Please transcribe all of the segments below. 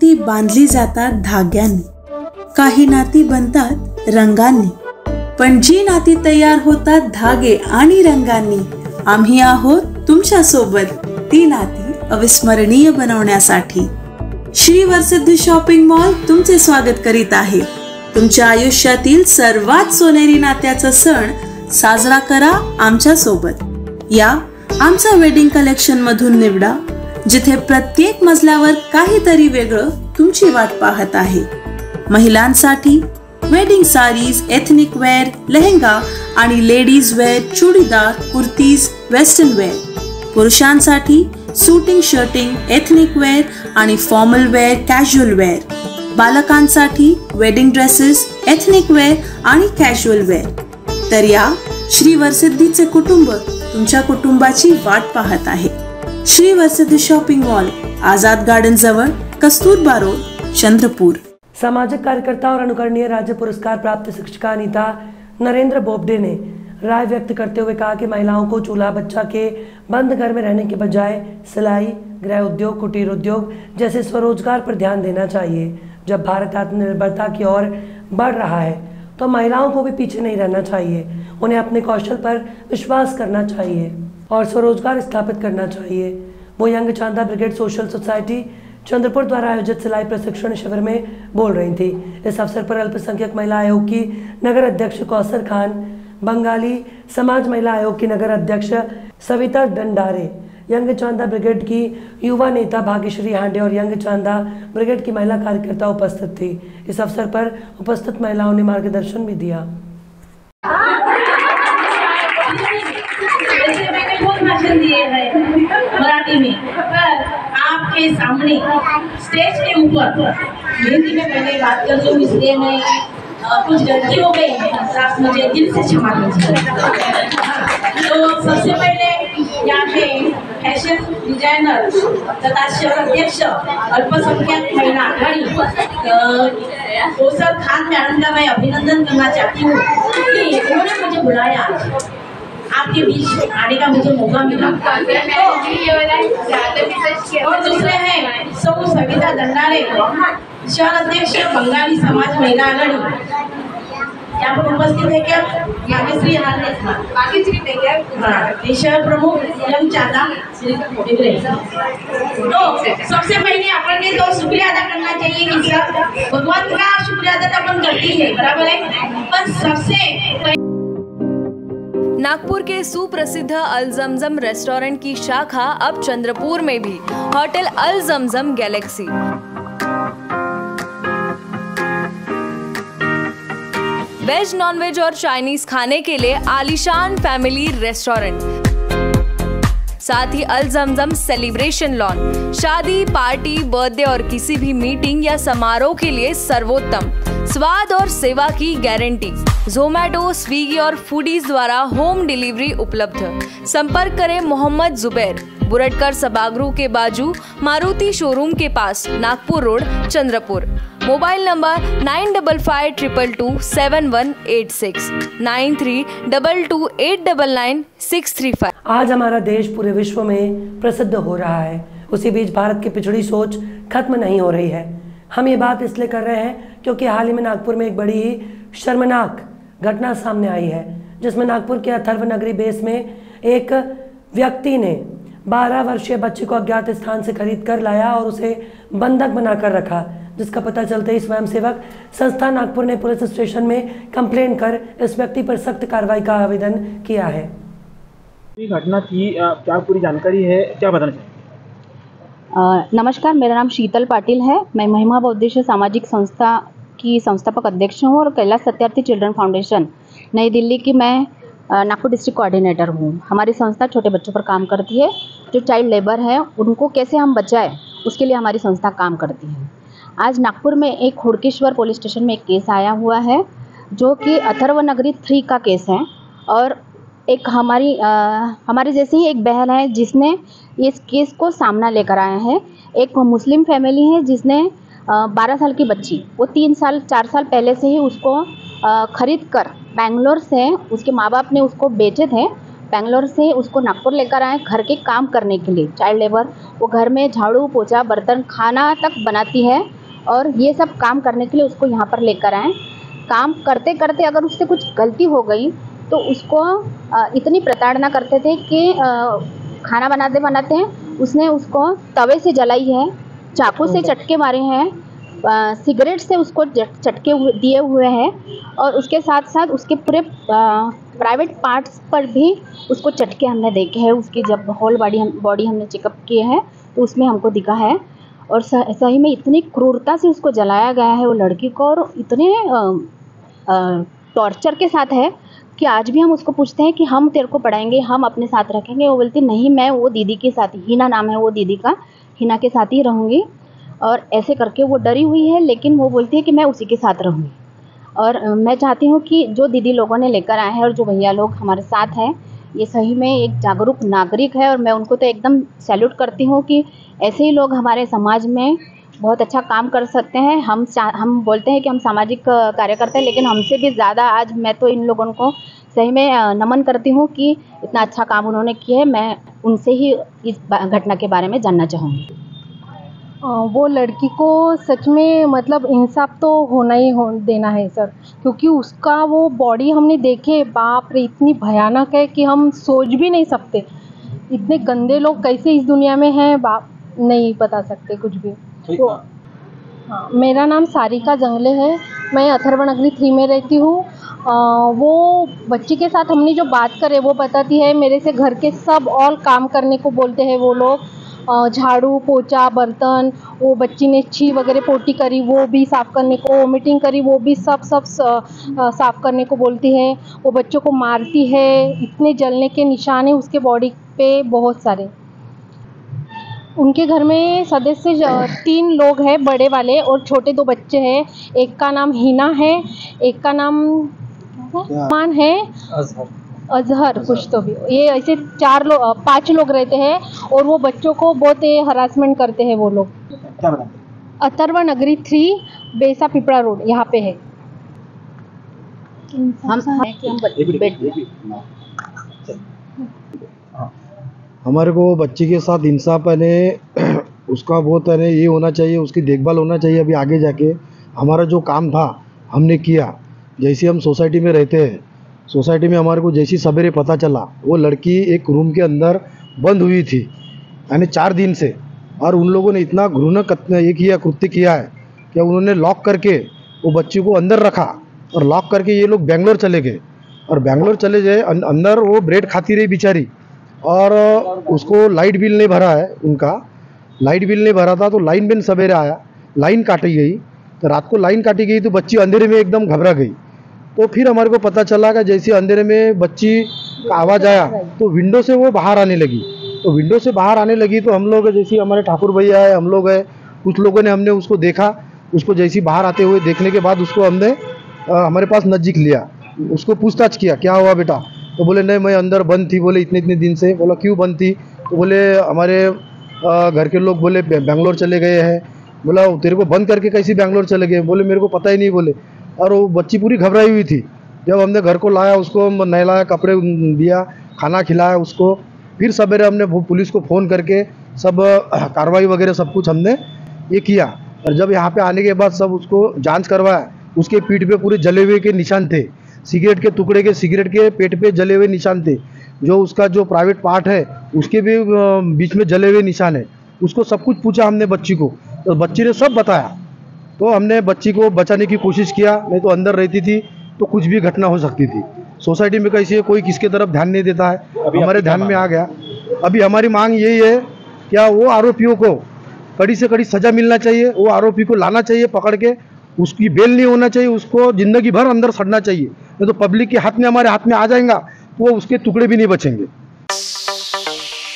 नाती बांधली जातात धाग्यांनी, काही नाती बनतात रंगांनी, पण जी नाती तयार होतात धागे आणि रंगांनी, आम्ही आहोत तुमच्या सोबत ती नाती अविस्मरणीय बनवण्यासाठी। श्री वरसिद्धी शॉपिंग मॉल तुमचे स्वागत करीत आहे। तुमच्या आयुष्यातील सर्वात सोनेरी नात्याचा सण साजरा करा आमच्या सोबत। या आमच्या वेडिंग कलेक्शन मधून निवडा, जिथे प्रत्येक मजल्यावर काहीतरी वेगळं तुमची वाट पाहत आहे। महिलांसाठी wedding saris, ethnic wear, lehenga आणि ladies wear, churidar, kurtis, western wear. पुरुषांसाठी सूटिंग, शर्टिंग, एथनिक वेअर आणि फॉर्मल वेअर, कॅज्युअल वेअर। बालकांसाठी वेडिंग ड्रेसेस, एथनिक वेअर आणि कॅज्युअल वेअर। तर या श्री वरसिद्धीचे कुटुंब तुमच्या कुटुंबाची वाट पाहत आहे। श्री वरसिद्धि शॉपिंग मॉल, आजाद गार्डन जवळ, कस्तूरबा रोड, चंद्रपुर। सामाजिक कार्यकर्ता और अनुकरणीय राज्य पुरस्कार प्राप्त शिक्षिका अनीता नरेंद्र बोबडे ने राय व्यक्त करते हुए कहा कि महिलाओं को चूल्हा बच्चा के बंद घर में रहने के बजाय सिलाई, गृह उद्योग, कुटीर उद्योग जैसे स्वरोजगार पर ध्यान देना चाहिए। जब भारत आत्मनिर्भरता की ओर बढ़ रहा है तो महिलाओं को भी पीछे नहीं रहना चाहिए। उन्हें अपने कौशल पर विश्वास करना चाहिए और स्वरोजगार स्थापित करना चाहिए। वो यंग चांदा ब्रिगेड सोशल सोसाइटी चंद्रपुर द्वारा आयोजित सिलाई प्रशिक्षण शिविर में बोल रही थी। इस अवसर पर अल्पसंख्यक महिला आयोग की नगर अध्यक्ष कौसर खान, बंगाली समाज महिला आयोग की नगर अध्यक्ष सविता डंडारे, यंग चांदा ब्रिगेड की युवा नेता भाग्यश्री हांडे और यंग चांदा ब्रिगेड की महिला कार्यकर्ता उपस्थित थी। इस अवसर पर उपस्थित महिलाओं ने मार्गदर्शन भी दिया। भाषण दिए हैं मराठी में, पर आपके सामने स्टेज के ऊपर हिंदी में पहले बात कर रही हूँ, इसलिए मैं कुछ गलती हो गई है तो आप मुझे दिल से क्षमा कीजिए। तो सबसे पहले यहाँ के फैशन डिजाइनर तथा शहर अध्यक्ष अल्पसंख्यक महिला आघाड़ी कौसर खान मैडम का मैं अभिनंदन करना चाहती हूँ कि उन्होंने मुझे बुलाया, आपके बीच आने का मुझे मौका मिला। और दूसरे हैं सौ सविता दंडारे, शहर अध्यक्ष बंगाली समाज महिला आघाड़ी, यहाँ पर उपस्थित है क्या भाग्यश्री हांडे, शहर प्रमुख यंग चांदा। तो सबसे पहले अपन ने तो शुक्रिया अदा करना चाहिए कि सर भगवान का शुक्रिया अदा अपन करती है, बराबर है, पर सबसे नागपुर के सुप्रसिद्ध अल जमजम रेस्टोरेंट की शाखा अब चंद्रपुर में भी, होटल अल जमजम गैलेक्सी। वेज, नॉनवेज और चाइनीज खाने के लिए आलीशान फैमिली रेस्टोरेंट, साथ ही अल जमजम सेलिब्रेशन लॉन, शादी, पार्टी, बर्थडे और किसी भी मीटिंग या समारोह के लिए सर्वोत्तम स्वाद और सेवा की गारंटी। ज़ोमैटो, स्विगी और फूडीज द्वारा होम डिलीवरी उपलब्ध। संपर्क करें मोहम्मद जुबैर, बुरटकर सभागृह के बाजू, मारुति शोरूम के पास, Nagpur road, Chandrapur. Mobile number 9552227186 9322899635। आज हमारा देश पूरे विश्व में प्रसिद्ध हो रहा है, उसी बीच भारत की पिछड़ी सोच खत्म नहीं हो रही है। हम ये बात इसलिए कर रहे हैं क्योंकि हाल ही में नागपुर में एक बड़ी ही शर्मनाक घटना सामने आई है, जिसमें नागपुर के अथर्व नगरी बेस में एक व्यक्ति ने 12 वर्षीय बच्चे को अज्ञात स्थान से खरीद कर लाया और उसे बंधक बनाकर रखा, जिसका पता चलते ही स्वयंसेवक संस्था नागपुर ने पुलिस स्टेशन में कंप्लेंट कर इस व्यक्ति पर सख्त कार्रवाई का आवेदन किया है। घटना की क्या पूरी जानकारी है, क्या बताना चाहिए? नमस्कार, मेरा नाम शीतल पाटिल है। मैं महिमा बहुउद्देशीय सामाजिक संस्था की संस्थापक अध्यक्ष हूँ और कैलाश सत्यार्थी चिल्ड्रन फाउंडेशन नई दिल्ली की मैं नागपुर डिस्ट्रिक्ट कोऑर्डिनेटर हूँ। हमारी संस्था छोटे बच्चों पर काम करती है, जो चाइल्ड लेबर है उनको कैसे हम बचाएं उसके लिए हमारी संस्था काम करती है। आज नागपुर में एक हुड़केश्वर पुलिस स्टेशन में एक केस आया हुआ है, जो कि अथर्व नगरी 3 का केस है। और एक हमारी जैसे ही एक बहन है जिसने इस केस को सामना लेकर आया है। एक मुस्लिम फैमिली है जिसने 12 साल की बच्ची, वो 4 साल पहले से ही उसको खरीद कर बेंगलोर से उसके माँ बाप ने उसको बेचे थे बेंगलोर से उसको नागपुर लेकर आए घर के काम करने के लिए, चाइल्ड लेबर। वो घर में झाड़ू पोछा बर्तन खाना तक बनाती है और ये सब काम करने के लिए उसको यहाँ पर लेकर आए। काम करते करते अगर उससे कुछ गलती हो गई तो उसको इतनी प्रताड़ना करते थे कि खाना बनाते बनाते उसने उसको तवे से जलाई है, चाकू से चटके मारे हैं, सिगरेट से उसको चटके दिए हुए हैं और उसके साथ साथ उसके पूरे प्राइवेट पार्ट्स पर भी उसको चटके हमने देखे हैं। उसकी जब होल बॉडी हमने चेकअप किए हैं तो उसमें हमको दिखा है और सही में इतनी क्रूरता से उसको जलाया गया है वो लड़की को और इतने टॉर्चर के साथ है कि आज भी हम उसको पूछते हैं कि हम तेरे को पढ़ाएंगे, हम अपने साथ रखेंगे। वो बोलती नहीं, मैं वो दीदी के साथ, हिना नाम है वो दीदी का, हिना के साथ ही रहूँगी। और ऐसे करके वो डरी हुई है लेकिन वो बोलती है कि मैं उसी के साथ रहूँगी। और मैं चाहती हूँ कि जो दीदी लोगों ने लेकर आए हैं और जो भैया लोग हमारे साथ हैं, ये सही में एक जागरूक नागरिक है और मैं उनको तो एकदम सैल्यूट करती हूँ कि ऐसे ही लोग हमारे समाज में बहुत अच्छा काम कर सकते हैं। हम बोलते हैं कि हम सामाजिक कार्यकर्ता हैं, लेकिन हमसे भी ज़्यादा आज मैं तो इन लोगों को सही में नमन करती हूँ कि इतना अच्छा काम उन्होंने किया है। मैं उनसे ही इस घटना के बारे में जानना चाहूँगी। वो लड़की को सच में मतलब इंसाफ तो होना ही देना है सर, क्योंकि उसका वो बॉडी हमने देखे, बाप रे इतनी भयानक है कि हम सोच भी नहीं सकते। इतने गंदे लोग कैसे इस दुनिया में हैं, बाप नहीं बता सकते कुछ भी। तो हाँ, मेरा नाम सारिका जंगले है, मैं अथर्व नगरी 3 में रहती हूँ। वो बच्ची के साथ हमने जो बात करे वो बताती है मेरे से घर के सब और काम करने को बोलते हैं वो लोग, झाड़ू पोछा बर्तन, वो बच्ची ने छी वगैरह पोटी करी वो भी साफ़ करने को, वोमिटिंग करी वो भी सब साफ़ करने को बोलती है। वो बच्चों को मारती है, इतने जलने के निशान है उसके बॉडी पे बहुत सारे। उनके घर में सदस्य 3 लोग हैं, बड़े वाले और छोटे 2 बच्चे हैं। एक का नाम हिना है, एक का नाम मान है अजहर कुछ तो भी। ये ऐसे 5 लोग रहते हैं और वो बच्चों को बहुत हरासमेंट करते हैं वो लोग। अथर्व नगरी 3 बेसा पिपड़ा रोड यहाँ पे है। हमारे को बच्ची के साथ इंसाफ है उसका बहुत है ये होना चाहिए, उसकी देखभाल होना चाहिए। अभी आगे जाके हमारा जो काम था हमने किया। जैसे हम सोसाइटी में रहते हैं, सोसाइटी में हमारे को जैसी सवेरे पता चला वो लड़की एक रूम के अंदर बंद हुई थी यानी 4 दिन से, और उन लोगों ने इतना घृणा कृत्य किया है कि उन्होंने लॉक करके वो बच्ची को अंदर रखा और लॉक करके ये लोग बेंगलोर चले गए। और बेंगलोर चले गए, अंदर वो ब्रेड खाती रही बेचारी, और उसको लाइट बिल नहीं भरा है, उनका लाइट बिल नहीं भरा था तो लाइन बिल सवेरे आया, लाइन काटी गई। तो रात को लाइन काटी गई तो बच्ची अंधेरे में एकदम घबरा गई। तो फिर हमारे को पता चला कि जैसे अंधेरे में बच्ची का आवाज़ आया तो विंडो से वो बाहर आने लगी। तो विंडो से बाहर आने लगी तो हम लोग जैसे हमारे ठाकुर भैया है, हम लोग है, कुछ लोगों ने हमने उसको देखा। उसको जैसे बाहर आते हुए देखने के बाद उसको हमने हमारे पास नज़दीक लिया, उसको पूछताछ किया क्या हुआ बेटा। तो बोले नहीं मैं अंदर बंद थी। बोले इतने दिन से। बोला क्यों बंद थी? तो बोले हमारे घर के लोग बोले बेंगलोर चले गए हैं। बोला तेरे को बंद करके कैसे बेंगलोर चले गए? बोले मेरे को पता ही नहीं। बोले और वो बच्ची पूरी घबराई हुई थी। जब हमने घर को लाया, उसको नहलाया, कपड़े दिया, खाना खिलाया उसको, फिर सवेरे हमने पुलिस को फ़ोन करके सब कार्रवाई वगैरह सब कुछ हमने ये किया। और जब यहाँ पे आने के बाद सब उसको जांच करवाया, उसके पीठ पे पूरे जले हुए के निशान थे, सिगरेट के टुकड़े के सिगरेट के पेट पे जले हुए निशान थे। जो उसका जो प्राइवेट पार्ट है उसके भी बीच में जले हुए निशान है। उसको सब कुछ पूछा हमने बच्ची को, तो बच्ची ने सब बताया। तो हमने बच्ची को बचाने की कोशिश किया, नहीं तो अंदर रहती थी तो कुछ भी घटना हो सकती थी। सोसाइटी में कैसी है, कोई किसके तरफ ध्यान नहीं देता है, हमारे ध्यान में आ गया। अभी हमारी मांग यही है, क्या वो आरोपियों को कड़ी से कड़ी सज़ा मिलना चाहिए, वो आरोपी को लाना चाहिए पकड़ के, उसकी बेल नहीं होना चाहिए, उसको जिंदगी भर अंदर सड़ना चाहिए। नहीं तो पब्लिक के हाथ में, हमारे हाथ में आ जाएगा तो वो उसके टुकड़े भी नहीं बचेंगे।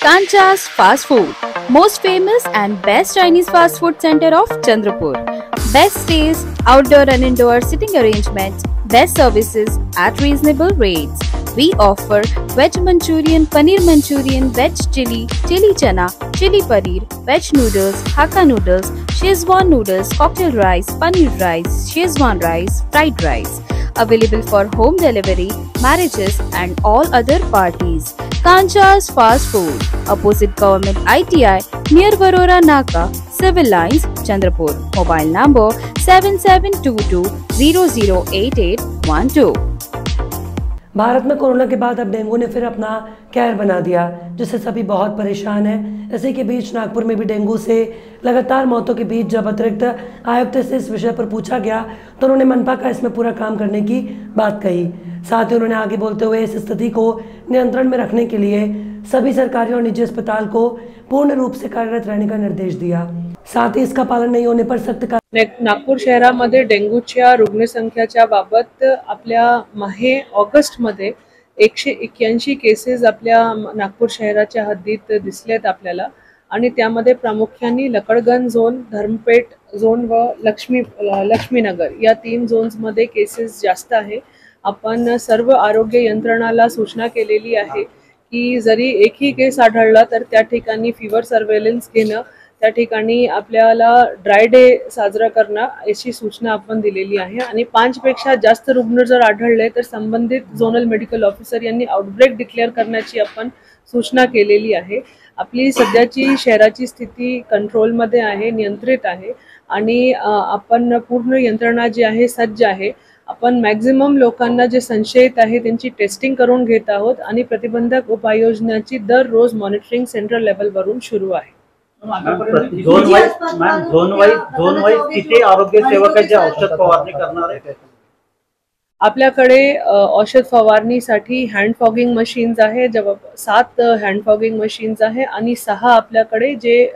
Kancha's Fast Food, most famous and best Chinese fast food center of Chandrapur. Best stays, outdoor and indoor sitting arrangements, best services at reasonable rates. We offer veg Manchurian, paneer Manchurian, veg chili, chili chana, chili paneer, veg noodles, Hakka noodles, Szechuan noodles, cocktail rice, paneer rice, Szechuan rice, fried rice. Available for home delivery, marriages and all other parties. Kancha's Fast Food, opposite Government ITI, near Varora Naka, Civil Lines, Chandrapur. Mobile number 7722008812. Bharat में corona के बाद अब dengue ने फिर अपना कहर बना दिया, जिससे सभी बहुत परेशान हैं। इसी के बीच नागपुर में भी डेंगू से लगातार मौतों के बीच जब अतिरिक्त आयुक्त से इस विषय पर पूछा गया तो उन्होंने मनपा का इसमें पूरा काम करने की बात कही। साथ ही उन्होंने आगे बोलते हुए इस स्थिति को नियंत्रण में रखने के लिए सभी सरकारी और निजी अस्पताल को पूर्ण रूप से कार्यरत रहने का निर्देश दिया। साथ ही इसका पालन नहीं होने पर सख्त नागपूर शहरामध्ये डेंग्यूच्या रुग्णसंख्याच्या बाबत आपल्या माहे ऑगस्टमध्ये 181 केसेस आपल्या नागपूर शहराच्या हद्दीत दिसलेत आपल्याला आणि त्यामध्ये प्रामुख्याने लकडगंज झोन, धर्मपेठ झोन व लक्ष्मीनगर या 3 झोन्समध्ये केसेस जास्त आहे। आपण सर्व आरोग्य यंत्रणाला सूचना केलेली आहे की जरी एकही केस आढळला तर त्या ठिकाणी फीवर सर्वेलन्स घेणं, त्या ठिकाणी आपल्याला ड्राय डे साजरा करणं याची सूचना आपण दिलेली आहे आणि 5 पेक्षा जास्त रुग्ण जर आढळले तर संबंधित झोनल मेडिकल ऑफिसर यांनी आउटब्रेक डिक्लेअर करण्याची आपण सूचना केलेली आहे। आपली सध्याची शहराची स्थिती कंट्रोलमध्ये आहे, नियंत्रित आहे आणि आपण पूर्ण यंत्रणा जी आहे सज्ज आहे। आपण मॅक्झिमम लोकांना जे संशयित आहे त्यांची टेस्टिंग करून घेत आहोत आणि प्रतिबंधक उपाययोजनाची दररोज मॉनिटरिंग सेंट्रल लेवलवरून सुरू आहे। झोन वाईज किती आरोग्य सेवकांची औषध फवारणी करणार आहे? आपल्याकडे औषध फवारणीसाठी हँड फॉगिंग मशीन्स आहे, जवळपास 7 हँड फॉगिंग मशीन्स आहे आणि 6 आपल्याकडे जे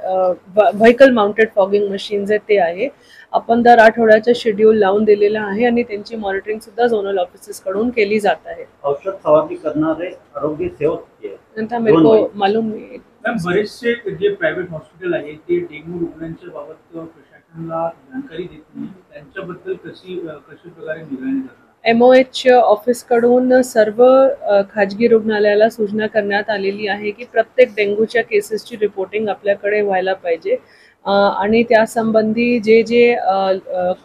व्हेकल माउंटेड फॉगिंग मशीन्स आहेत ते आहे। आपण दर आठवड्याचा शेड्यूल लावून दिलेला आहे आणि त्यांची मॉनिटरिंग सुद्धा झोनल ऑफिसेस कडून केली जात आहे। औषध फवारणी करणारे आरोग्य सेवक मेरे को मालूम नहीं। मैम, बरेचसे जे प्रायव्हेट हॉस्पिटल आहे ते डेंग्यू रुग्णांच्या बाबत प्रशासनाला जानकारी देत नाही, त्यांच्याबद्दल कशी प्रकारे निगराणी करणार? MOH ऑफिस कडून सर्व खाजगी रुग्णालयाला सूचना करण्यात आलेली आहे की प्रत्येक डेंग्यूच्या केसेसची रिपोर्टिंग आपल्याकडे व्हायला पाहिजे आणि त्या संबंधी जे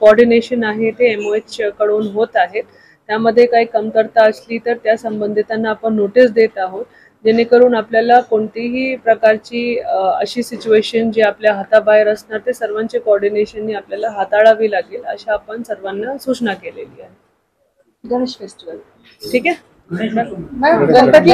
कोऑर्डिनेशन आहे ते MOH कडून होत आहेत। त्यामध्ये काही कमतरता असली तर त्या संबंधितांना आपण नोटीस देत आहोत, जेणेकरून आपल्याला कोणतीही प्रकारची अशी सिच्युएशन जी आपल्या हाताबाहेर असणार ते सर्वांचे कोऑर्डिनेशनने आपल्याला हाताळावी लागेल अशा आपण सर्वांना सूचना केलेली आहे। गणेश फेस्टिवल ठीक है, गणपती